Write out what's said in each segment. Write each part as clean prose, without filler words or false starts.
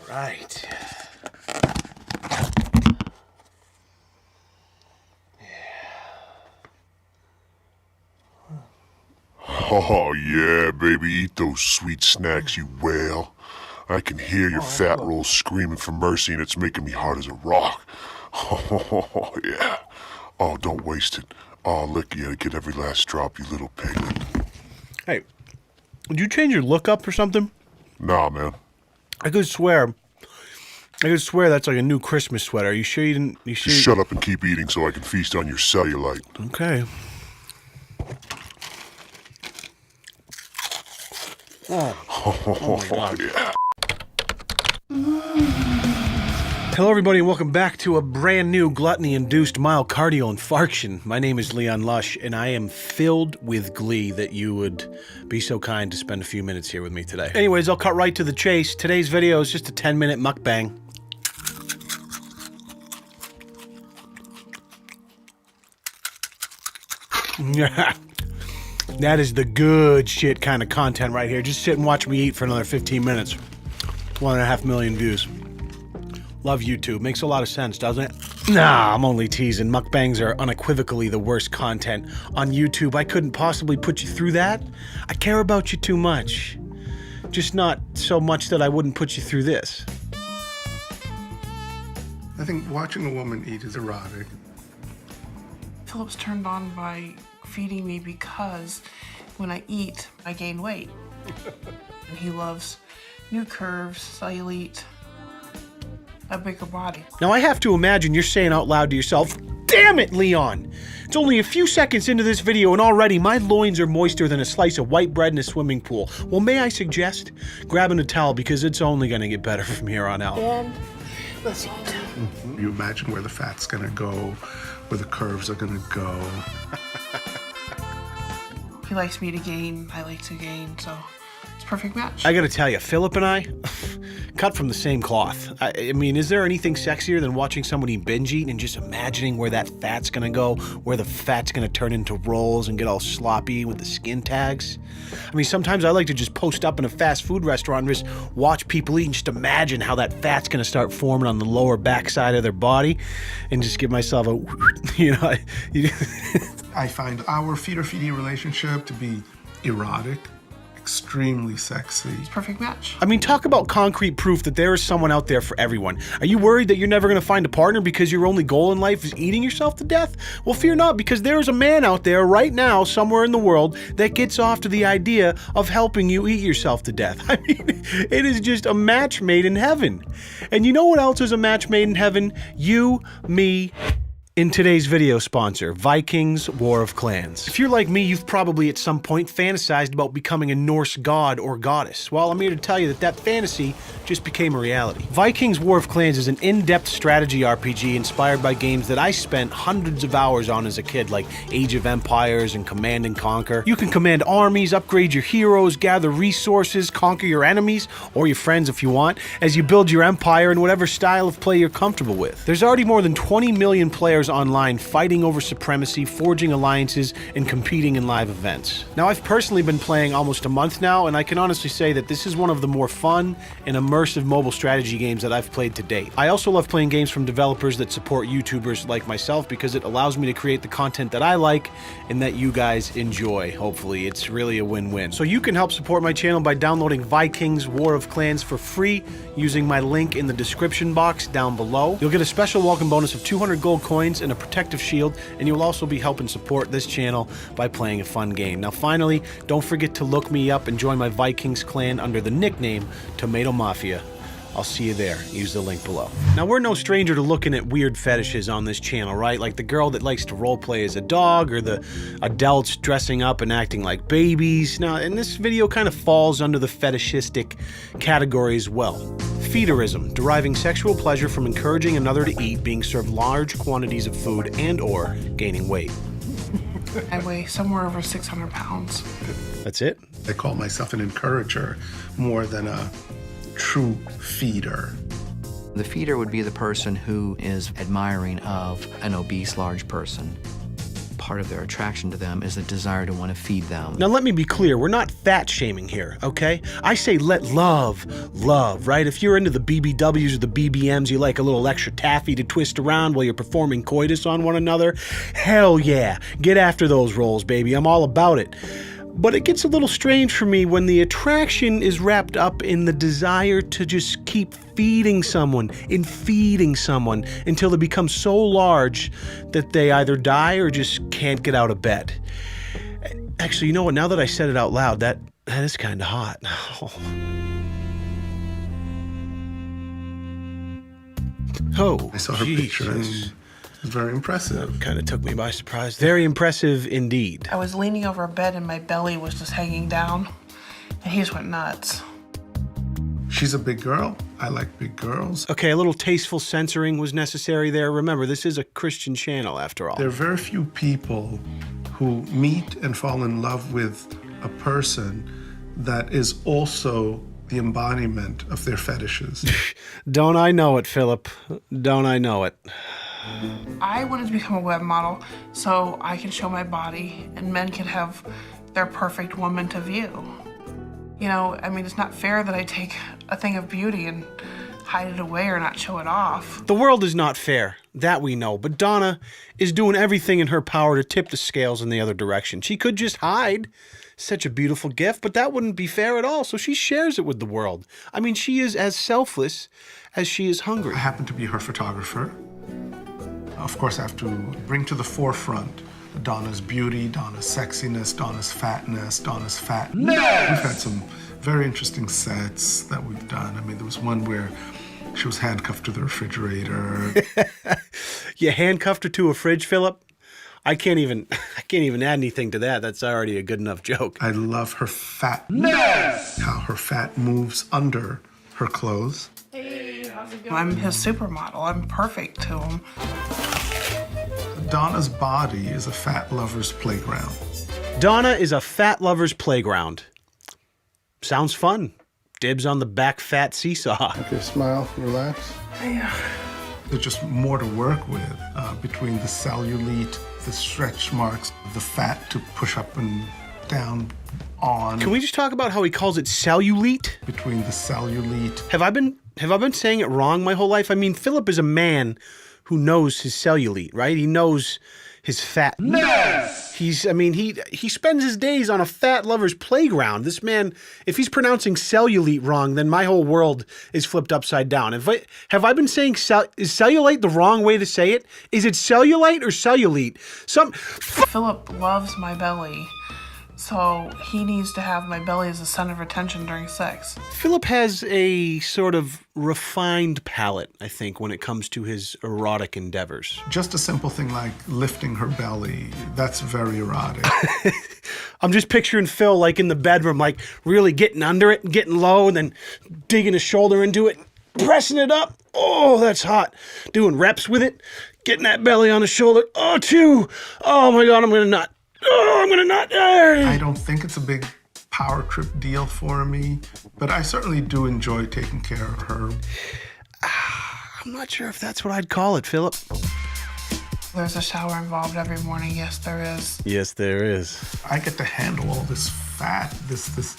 Right. Oh, yeah, baby. Eat those sweet snacks, you whale. I can hear your fat rolls screaming for mercy, and it's making me hard as a rock. Oh, yeah. Oh, don't waste it. Oh, lick you to get every last drop, you little piglet. Hey, did you change your look up or something? Nah, man. I could swear that's like a new Christmas sweater. Are you sure you didn't? You sure? Just shut up and keep eating so I can feast on your cellulite. Okay. Oh, my God. Yeah. Hello, everybody, and welcome back to a brand new gluttony-induced myocardial infarction. My name is Leon Lush, and I am filled with glee that you would be so kind to spend a few minutes here with me today. Anyways, I'll cut right to the chase. Today's video is just a 10-minute mukbang. That is the good shit kind of content right here. Just sit and watch me eat for another 15 minutes. 1.5 million views. Love YouTube. Makes a lot of sense, doesn't it? Nah, I'm only teasing. Mukbangs are unequivocally the worst content on YouTube. I couldn't possibly put you through that. I care about you too much. Just not so much that I wouldn't put you through this. I think watching a woman eat is erotic. Philip's turned on by feeding me because when I eat, I gain weight. And he loves new curves, cellulite, a bigger body. Now I have to imagine you're saying out loud to yourself, "Damn it, Leon! It's only a few seconds into this video and already my loins are moister than a slice of white bread in a swimming pool." Well, may I suggest grabbing a towel because it's only gonna get better from here on out. And let's eat. You imagine where the fat's gonna go, where the curves are gonna go. He likes me to gain, I like to gain, so it's a perfect match. I gotta tell you, Philip and I, cut from the same cloth. I mean, is there anything sexier than watching somebody binge eat and just imagining where that fat's gonna go, where the fat's gonna turn into rolls and get all sloppy with the skin tags? I mean, sometimes I like to just post up in a fast food restaurant and just watch people eat and just imagine how that fat's gonna start forming on the lower backside of their body and just give myself a, you know, I find our feeder-feeding relationship to be erotic, extremely sexy. It's a perfect match. I mean, talk about concrete proof that there is someone out there for everyone. Are you worried that you're never going to find a partner because your only goal in life is eating yourself to death? Well, fear not, because there is a man out there right now, somewhere in the world, that gets off to the idea of helping you eat yourself to death. I mean, it is just a match made in heaven. And you know what else is a match made in heaven? You, me, in today's video sponsor, Vikings War of Clans. If you're like me, you've probably at some point fantasized about becoming a Norse god or goddess. Well, I'm here to tell you that that fantasy just became a reality. Vikings War of Clans is an in-depth strategy RPG inspired by games that I spent hundreds of hours on as a kid, like Age of Empires and Command and Conquer. You can command armies, upgrade your heroes, gather resources, conquer your enemies, or your friends if you want, as you build your empire in whatever style of play you're comfortable with. There's already more than 20 million players online fighting over supremacy, forging alliances, and competing in live events. Now, I've personally been playing almost a month now, and I can honestly say that this is one of the more fun and immersive mobile strategy games that I've played to date. I also love playing games from developers that support YouTubers like myself because it allows me to create the content that I like and that you guys enjoy, hopefully. It's really a win-win. So you can help support my channel by downloading Vikings War of Clans for free using my link in the description box down below. You'll get a special welcome bonus of 200 gold coins and a protective shield, and you'll also be helping support this channel by playing a fun game. Now finally, don't forget to look me up and join my Vikings clan under the nickname Tomato Mafia. I'll see you there. Use the link below. Now, we're no stranger to looking at weird fetishes on this channel, right? Like the girl that likes to roleplay as a dog, or the adults dressing up and acting like babies. Now, and this video kind of falls under the fetishistic category as well. Feederism, deriving sexual pleasure from encouraging another to eat, being served large quantities of food, and or gaining weight. I weigh somewhere over 600 pounds. That's it? I call myself an encourager more than a true feeder. The feeder would be the person who is admiring of an obese large person. part of their attraction to them is the desire to want to feed them. Now, let me be clear. We're not fat shaming here, okay? I say let love, right? If you're into the BBWs or the BBMs, you like a little extra taffy to twist around while you're performing coitus on one another, hell yeah. Get after those roles, baby. I'm all about it. But it gets a little strange for me when the attraction is wrapped up in the desire to just keep feeding someone until they become so large that they either die or just can't get out of bed. Actually, you know what? Now that I said it out loud, that is kind of hot. Oh, I saw her picture and it was very impressive. Kind of took me by surprise. Very impressive indeed. I was leaning over a bed and my belly was just hanging down, and he just went nuts. She's a big girl. I like big girls. Okay, a little tasteful censoring was necessary there. Remember, this is a Christian channel after all. There are very few people who meet and fall in love with a person that is also the embodiment of their fetishes. Don't I know it, Philip? Don't I know it? I wanted to become a web model so I can show my body and men can have their perfect woman to view. You know, I mean, it's not fair that I take a thing of beauty and hide it away or not show it off. The world is not fair, that we know, but Donna is doing everything in her power to tip the scales in the other direction. She could just hide such a beautiful gift, but that wouldn't be fair at all, so she shares it with the world. I mean, she is as selfless as she is hungry. I happen to be her photographer. Of course, I have to bring to the forefront Donna's beauty, Donna's sexiness, Donna's fatness, Donna's fat. No! We've had some very interesting sets that we've done. I mean, there was one where she was handcuffed to the refrigerator. You handcuffed her to a fridge, Philip? I can't even add anything to that. That's already a good enough joke. I love her fatness. How her fat moves under her clothes. I'm his supermodel. I'm perfect to him. Donna's body is a fat lover's playground. Donna is a fat lover's playground. Sounds fun. Dibs on the back fat seesaw. Okay, smile, relax. There's just more to work with between the cellulite, the stretch marks, the fat to push up and down on. Can we just talk about how he calls it cellulite? Between the cellulite. Have I been saying it wrong my whole life? I mean, Philip is a man who knows his cellulite, right? He knows his fat. Yes! He spends his days on a fat lover's playground. This man, if he's pronouncing cellulite wrong, then my whole world is flipped upside down. Have I been saying is cellulite the wrong way to say it? Is it cellulite or cellulite? Philip loves my belly, so he needs to have my belly as the center of attention during sex. Philip has a sort of refined palate, I think, when it comes to his erotic endeavors. Just a simple thing like lifting her belly, that's very erotic. I'm just picturing Phil like in the bedroom, like really getting under it, getting low, and then digging his shoulder into it, pressing it up. Oh, that's hot. Doing reps with it, getting that belly on his shoulder. Oh, two. Oh my God, I'm gonna nut. Oh, I'm gonna nut. I don't think it's a big power trip deal for me, but I certainly do enjoy taking care of her. I'm not sure if that's what I'd call it, Philip. There's a shower involved every morning. Yes, there is. Yes, there is. I get to handle all this fat, this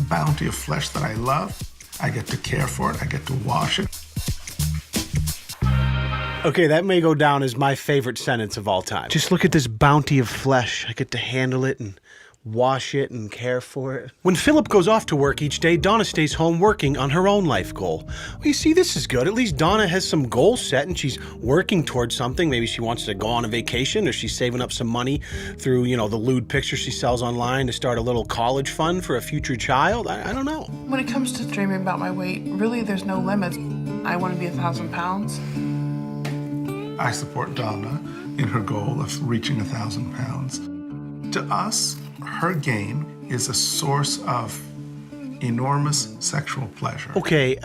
bounty of flesh that I love. I get to care for it. I get to wash it. Okay, that may go down as my favorite sentence of all time. Just look at this bounty of flesh. I get to handle it and wash it and care for it. When Philip goes off to work each day, Donna stays home working on her own life goal. Well, you see, this is good. At least Donna has some goals set and she's working towards something. Maybe she wants to go on a vacation, or she's saving up some money through, the lewd pictures she sells online to start a little college fund for a future child. I don't know. When it comes to dreaming about my weight, really there's no limits. I want to be 1,000 pounds. I support Donna in her goal of reaching 1,000 pounds. To us, her gain is a source of enormous sexual pleasure. Okay,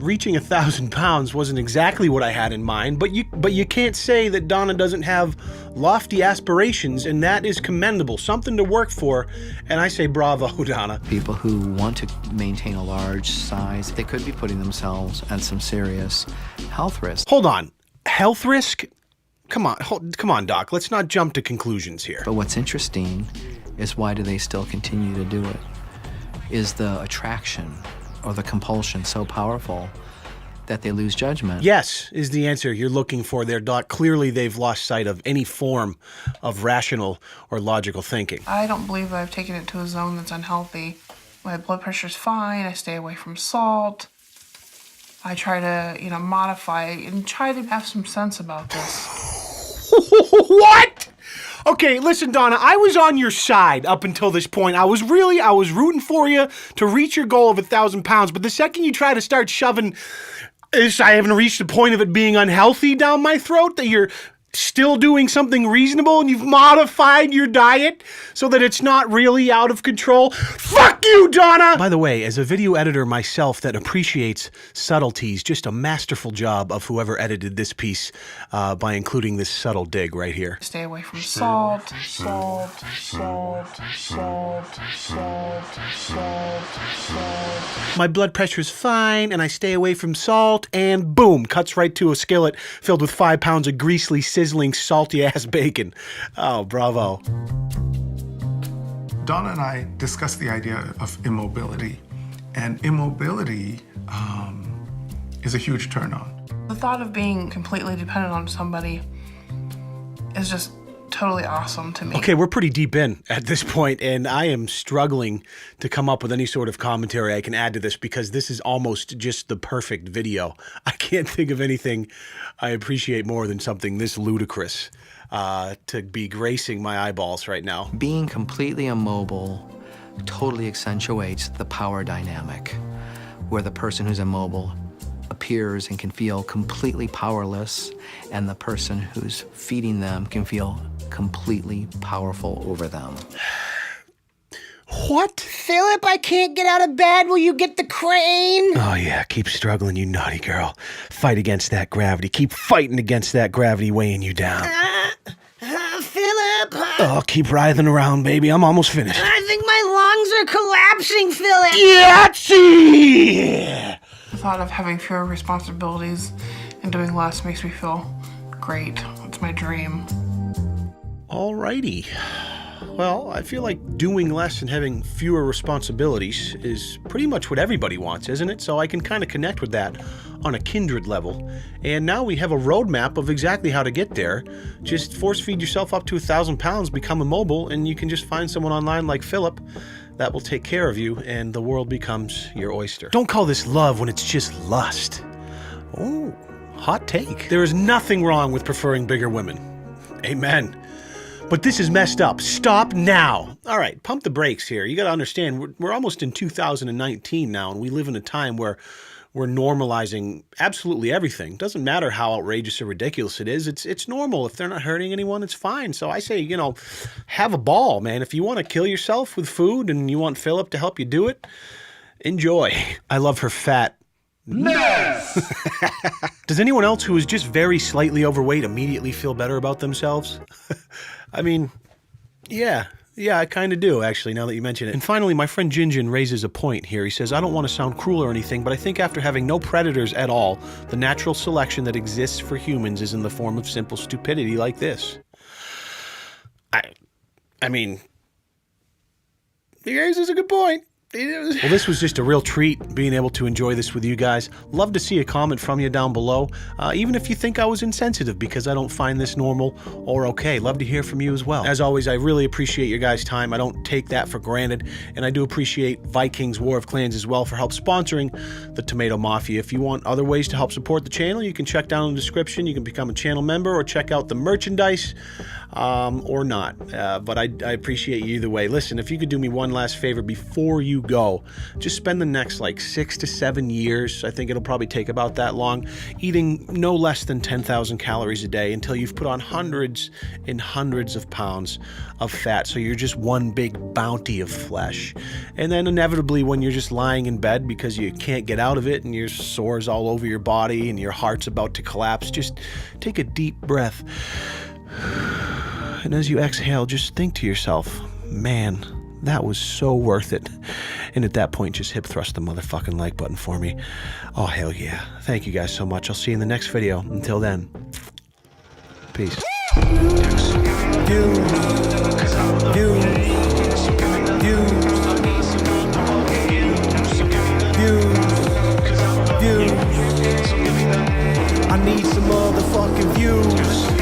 reaching 1,000 pounds wasn't exactly what I had in mind, but you can't say that Donna doesn't have lofty aspirations, and that is commendable, something to work for, and I say bravo, Donna. People who want to maintain a large size, they could be putting themselves at some serious health risk. Hold on. Health risk? Come on, Doc. Let's not jump to conclusions here. But what's interesting is why do they still continue to do it? Is the attraction or the compulsion so powerful that they lose judgment? Yes, is the answer you're looking for there, Doc. Clearly, they've lost sight of any form of rational or logical thinking. I don't believe I've taken it to a zone that's unhealthy. My blood pressure's fine. I stay away from salt. I try to, modify and try to have some sense about this. What? Okay, listen, Donna, I was on your side up until this point. I was rooting for you to reach your goal of 1,000 pounds, but the second you try to start shoving I haven't reached the point of it being unhealthy down my throat, that you're still doing something reasonable and you've modified your diet so that it's not really out of control. Fuck you, Donna! By the way, as a video editor myself that appreciates subtleties, just a masterful job of whoever edited this piece by including this subtle dig right here. Stay away from salt, salt, salt, salt, salt, salt, salt. My blood pressure's fine, and I stay away from salt, and boom, cuts right to a skillet filled with 5 pounds of greasily sizzling, salty-ass bacon. Oh, bravo. Donna and I discussed the idea of immobility, and immobility is a huge turn on. The thought of being completely dependent on somebody is just totally awesome to me. Okay, we're pretty deep in at this point, and I am struggling to come up with any sort of commentary I can add to this because this is almost just the perfect video. I can't think of anything I appreciate more than something this ludicrous to be gracing my eyeballs right now. Being completely immobile totally accentuates the power dynamic, where the person who's immobile appears and can feel completely powerless, and the person who's feeding them can feel completely powerful over them. What? Philip, I can't get out of bed. Will you get the crane? Oh yeah, keep struggling, you naughty girl. Fight against that gravity. Keep fighting against that gravity weighing you down. Philip. Oh, keep writhing around, baby. I'm almost finished. I think my lungs are collapsing, Philip. Yahtzee! The thought of having fewer responsibilities and doing less makes me feel great. It's my dream. Alrighty. Well, I feel like doing less and having fewer responsibilities is pretty much what everybody wants, isn't it? So I can kind of connect with that on a kindred level. And now we have a roadmap of exactly how to get there. Just force feed yourself up to 1,000 pounds, become immobile, and you can just find someone online like Philip that will take care of you, and the world becomes your oyster. Don't call this love when it's just lust. Oh, hot take. There is nothing wrong with preferring bigger women. Amen. But this is messed up. Stop now. All right, pump the brakes here. You got to understand, we're almost in 2019 now, and we live in a time where we're normalizing absolutely everything. Doesn't matter how outrageous or ridiculous it is. It's normal. If they're not hurting anyone, it's fine. So I say, have a ball, man. If you want to kill yourself with food and you want Philip to help you do it, enjoy. I love her fat. Yes! Does anyone else who is just very slightly overweight immediately feel better about themselves? I mean, yeah, I kind of do, actually, now that you mention it. And finally, my friend Jinjin raises a point here. He says, I don't want to sound cruel or anything, but I think after having no predators at all, the natural selection that exists for humans is in the form of simple stupidity like this. I mean, he raises a good point. Well, this was just a real treat being able to enjoy this with you guys. Love to see a comment from you down below, even if you think I was insensitive because I don't find this normal or okay. Love to hear from you as well. As always, I really appreciate your guys' time. I don't take that for granted, and I do appreciate Vikings War of Clans as well for help sponsoring the Tomato Mafia. If you want other ways to help support the channel, you can check down in the description. You can become a channel member or check out the merchandise or not. But I appreciate you either way. Listen, if you could do me one last favor before you go, just spend the next 6 to 7 years, I think it'll probably take about that long, eating no less than 10,000 calories a day until you've put on hundreds and hundreds of pounds of fat, so you're just one big bounty of flesh. And then inevitably when you're just lying in bed because you can't get out of it and your sores all over your body and your heart's about to collapse, just take a deep breath. And as you exhale, just think to yourself, man, that was so worth it. And at that point, just hip thrust the motherfucking like button for me. Oh, hell yeah. Thank you guys so much. I'll see you in the next video. Until then, Peace. I need some motherfucking views.